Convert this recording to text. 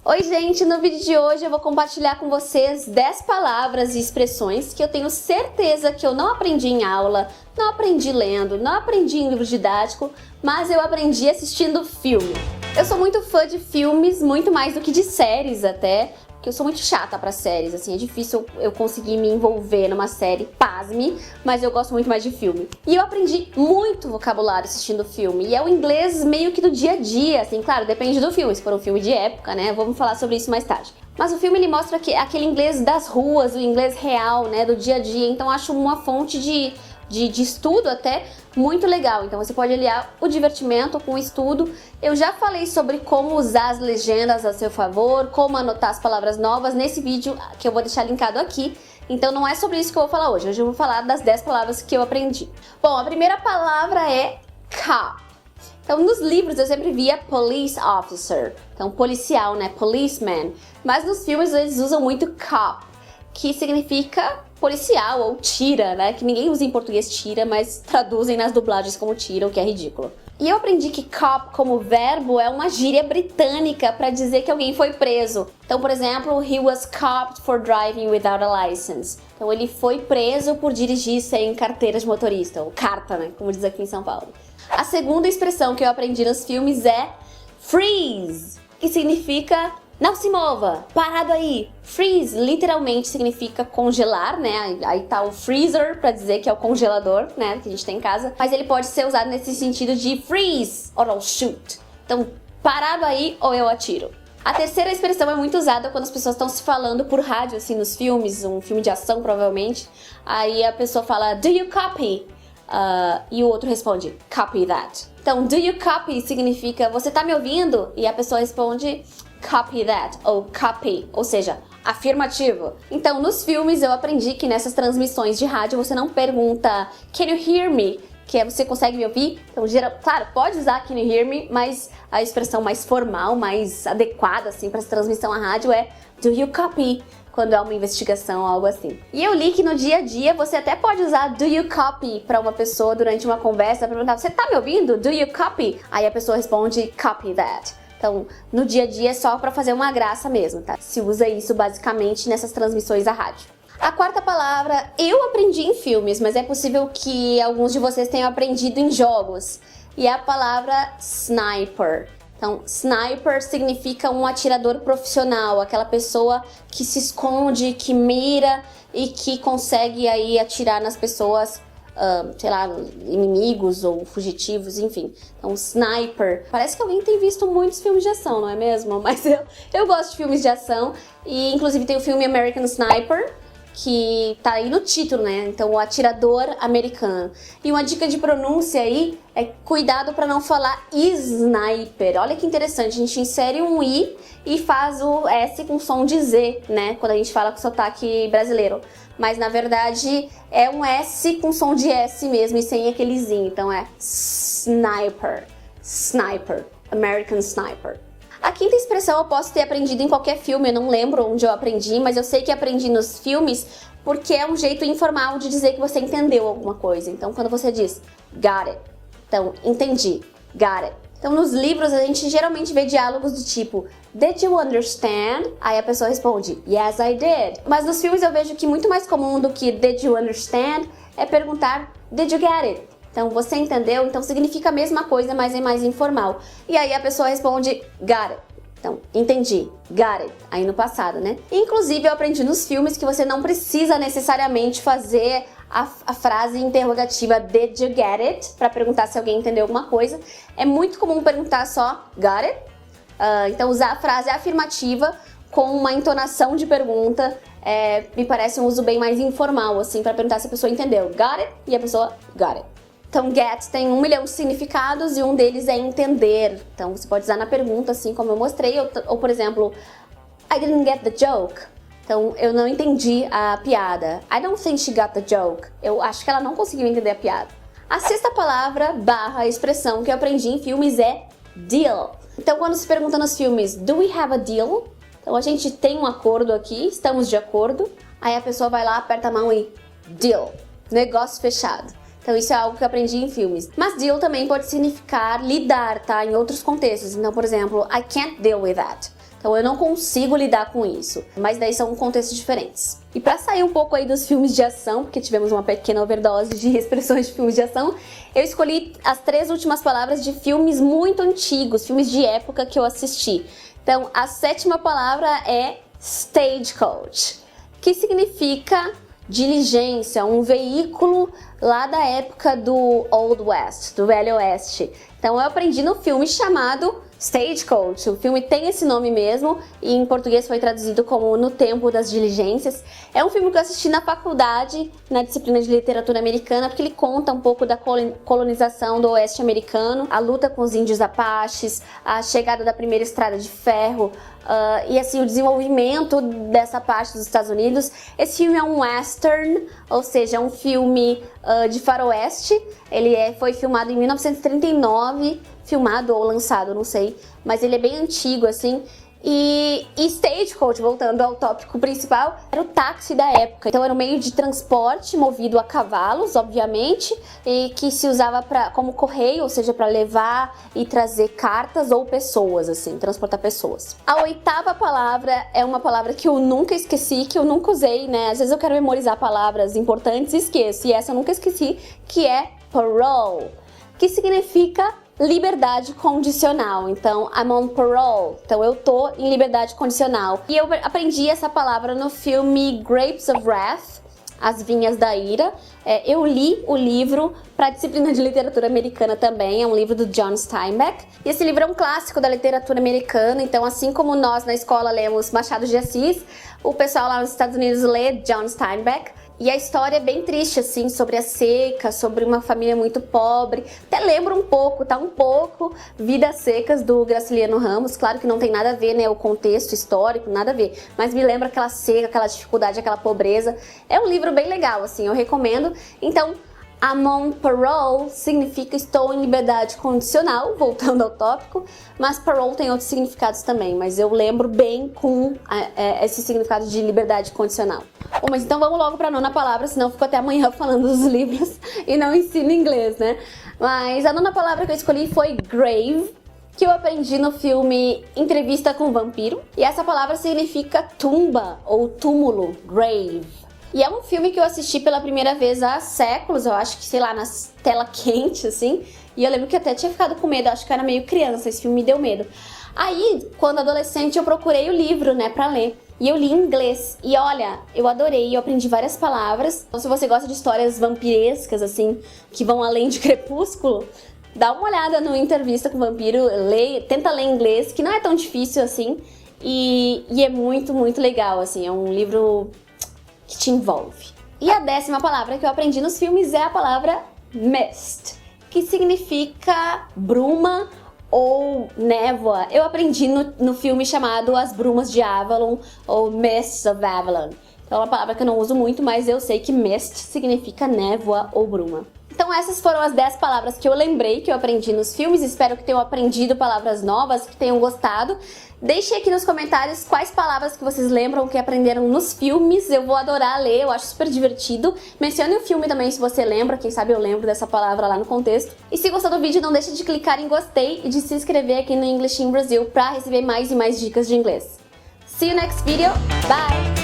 Oi gente, no vídeo de hoje eu vou compartilhar com vocês 10 palavras e expressões que eu tenho certeza que eu não aprendi em aula, não aprendi lendo, não aprendi em livro didático, mas eu aprendi assistindo filme. Eu sou muito fã de filmes, muito mais do que de séries até, porque eu sou muito chata pra séries, assim, é difícil eu conseguir me envolver numa série, pasme, mas eu gosto muito mais de filme. E eu aprendi muito vocabulário assistindo filme, e é o inglês meio que do dia a dia, assim, claro, depende do filme, se for um filme de época, né, vamos falar sobre isso mais tarde. Mas o filme, ele mostra aquele inglês das ruas, o inglês real, né, do dia a dia, então acho uma fonte de estudo até muito legal. Então você pode aliar o divertimento com o estudo. Eu já falei sobre como usar as legendas a seu favor, como anotar as palavras novas nesse vídeo que eu vou deixar linkado aqui. Então não é sobre isso que eu vou falar hoje. Hoje eu vou falar das 10 palavras que eu aprendi. Bom, a primeira palavra é cop. Então nos livros eu sempre via police officer, então policial, né, policeman. Mas nos filmes eles usam muito cop, que significa policial ou tira, né? Que ninguém usa em português tira, mas traduzem nas dublagens como tira, o que é ridículo. E eu aprendi que cop como verbo é uma gíria britânica para dizer que alguém foi preso. Então, por exemplo, he was copped for driving without a license. Então ele foi preso por dirigir sem carteira de motorista, ou carta, né? Como diz aqui em São Paulo. A segunda expressão que eu aprendi nos filmes é freeze, que significa não se mova, parado aí. Freeze literalmente significa congelar, né? Aí tá o freezer pra dizer que é o congelador, né? Que a gente tem em casa. Mas ele pode ser usado nesse sentido de freeze or I'll shoot. Então, parado aí ou eu atiro. A terceira expressão é muito usada quando as pessoas estão se falando por rádio, assim, nos filmes, um filme de ação provavelmente. Aí a pessoa fala, do you copy? E o outro responde, copy that. Então, do you copy significa, você tá me ouvindo? E a pessoa responde, copy that, ou copy, ou seja, afirmativo. Então, nos filmes eu aprendi que nessas transmissões de rádio você não pergunta can you hear me? Que é você consegue me ouvir? Então, claro, pode usar can you hear me, mas a expressão mais formal, mais adequada assim para essa transmissão à rádio é do you copy? Quando é uma investigação ou algo assim. E eu li que no dia a dia você até pode usar do you copy para uma pessoa durante uma conversa, perguntar, você tá me ouvindo? Do you copy? Aí a pessoa responde copy that. Então, no dia a dia é só para fazer uma graça mesmo, tá? Se usa isso basicamente nessas transmissões à rádio. A quarta palavra eu aprendi em filmes, mas é possível que alguns de vocês tenham aprendido em jogos. E é a palavra sniper. Então, sniper significa um atirador profissional, aquela pessoa que se esconde, que mira e que consegue aí atirar nas pessoas, sei lá, inimigos ou fugitivos, enfim. Então, sniper. Parece que alguém tem visto muitos filmes de ação, não é mesmo? Mas eu gosto de filmes de ação e inclusive tem o filme American Sniper, que tá aí no título, né? Então, o atirador americano. E uma dica de pronúncia aí é cuidado para não falar sniper. Olha que interessante, a gente insere um i e faz o S com som de Z, né? Quando a gente fala com sotaque brasileiro. Mas, na verdade, é um S com som de S mesmo e sem aquele zinho. Então, é sniper. Sniper. American Sniper. A quinta expressão eu posso ter aprendido em qualquer filme, eu não lembro onde eu aprendi, mas eu sei que aprendi nos filmes porque é um jeito informal de dizer que você entendeu alguma coisa. Então, quando você diz got it, então, entendi, got it. Então, nos livros a gente geralmente vê diálogos do tipo did you understand? Aí a pessoa responde yes, I did. Mas nos filmes eu vejo que muito mais comum do que did you understand é perguntar did you get it? Então, você entendeu? Então, significa a mesma coisa, mas é mais informal. E aí a pessoa responde, got it. Então, entendi, got it. Aí no passado, né? Inclusive, eu aprendi nos filmes que você não precisa necessariamente fazer a frase interrogativa did you get it? Para perguntar se alguém entendeu alguma coisa. É muito comum perguntar só got it. Então, usar a frase afirmativa com uma entonação de pergunta me parece um uso bem mais informal, assim, para perguntar se a pessoa entendeu. Got it? E a pessoa got it. Então, get tem 1 milhão de significados e um deles é entender. Então, você pode usar na pergunta, assim como eu mostrei. Ou por exemplo, I didn't get the joke. Então, eu não entendi a piada. I don't think she got the joke. Eu acho que ela não conseguiu entender a piada. A sexta palavra, barra, expressão que eu aprendi em filmes é deal. Então, quando se pergunta nos filmes, do we have a deal? Então, a gente tem um acordo aqui, estamos de acordo. Aí a pessoa vai lá, aperta a mão e deal. Negócio fechado. Então isso é algo que eu aprendi em filmes. Mas deal também pode significar lidar, tá? Em outros contextos. Então, por exemplo, I can't deal with that. Então eu não consigo lidar com isso. Mas daí são contextos diferentes. E pra sair um pouco aí dos filmes de ação, porque tivemos uma pequena overdose de expressões de filmes de ação, eu escolhi as 3 últimas palavras de filmes muito antigos, filmes de época que eu assisti. Então a 7ª palavra é stagecoach, que significa diligência, um veículo lá da época do Old West, do Velho Oeste. Então eu aprendi no filme chamado Stagecoach. O filme tem esse nome mesmo e em português foi traduzido como No Tempo das Diligências. É um filme que eu assisti na faculdade, na disciplina de literatura americana, porque ele conta um pouco da colonização do oeste americano, a luta com os índios apaches, a chegada da primeira estrada de ferro, e assim, o desenvolvimento dessa parte dos Estados Unidos. Esse filme é um western, ou seja, é um filme de faroeste. Ele foi filmado em 1939, filmado ou lançado, não sei, mas ele é bem antigo, assim. E stagecoach, voltando ao tópico principal, era o táxi da época. Então era um meio de transporte movido a cavalos, obviamente, e que se usava como correio, ou seja, para levar e trazer cartas ou pessoas, assim, transportar pessoas. A 8ª palavra é uma palavra que eu nunca esqueci, que eu nunca usei, né? Às vezes eu quero memorizar palavras importantes e esqueço, e essa eu nunca esqueci, que é parole, que significa liberdade condicional. Então, I'm on parole. Então, eu tô em liberdade condicional. E eu aprendi essa palavra no filme Grapes of Wrath, As Vinhas da Ira. Eu li o livro para a disciplina de literatura americana também, é um livro do John Steinbeck. E esse livro é um clássico da literatura americana, então assim como nós na escola lemos Machado de Assis, o pessoal lá nos Estados Unidos lê John Steinbeck. E a história é bem triste, assim, sobre a seca, sobre uma família muito pobre. Até lembra um pouco, tá? Um pouco Vidas Secas do Graciliano Ramos. Claro que não tem nada a ver, né? O contexto histórico, nada a ver. Mas me lembra aquela seca, aquela dificuldade, aquela pobreza. É um livro bem legal, assim, eu recomendo. Então, I'm on parole significa estou em liberdade condicional, voltando ao tópico, mas parole tem outros significados também, mas eu lembro bem com esse significado de liberdade condicional. Bom, mas então vamos logo para a 9ª palavra, senão eu fico até amanhã falando dos livros e não ensino inglês, né? Mas a 9ª palavra que eu escolhi foi grave, que eu aprendi no filme Entrevista com o Vampiro, e essa palavra significa tumba ou túmulo, grave. E é um filme que eu assisti pela primeira vez há séculos, eu acho que, sei lá, na tela quente, assim. E eu lembro que eu até tinha ficado com medo, acho que eu era meio criança, esse filme me deu medo. Aí, quando adolescente, eu procurei o livro, né, pra ler. E eu li em inglês. E olha, eu adorei, eu aprendi várias palavras. Então, se você gosta de histórias vampirescas, assim, que vão além de Crepúsculo, dá uma olhada no Entrevista com o Vampiro, tenta ler em inglês, que não é tão difícil assim. E é muito, muito legal, assim, é um livro que te envolve. E a 10ª palavra que eu aprendi nos filmes é a palavra mist, que significa bruma ou névoa. Eu aprendi no filme chamado As Brumas de Avalon, ou Mists of Avalon. Então é uma palavra que eu não uso muito, mas eu sei que mist significa névoa ou bruma. Então essas foram as 10 palavras que eu lembrei, que eu aprendi nos filmes. Espero que tenham aprendido palavras novas, que tenham gostado. Deixem aqui nos comentários quais palavras que vocês lembram que aprenderam nos filmes. Eu vou adorar ler, eu acho super divertido. Mencione o filme também se você lembra, quem sabe eu lembro dessa palavra lá no contexto. E se gostou do vídeo, não deixe de clicar em gostei e de se inscrever aqui no English in Brazil para receber mais e mais dicas de inglês. See you next video, bye!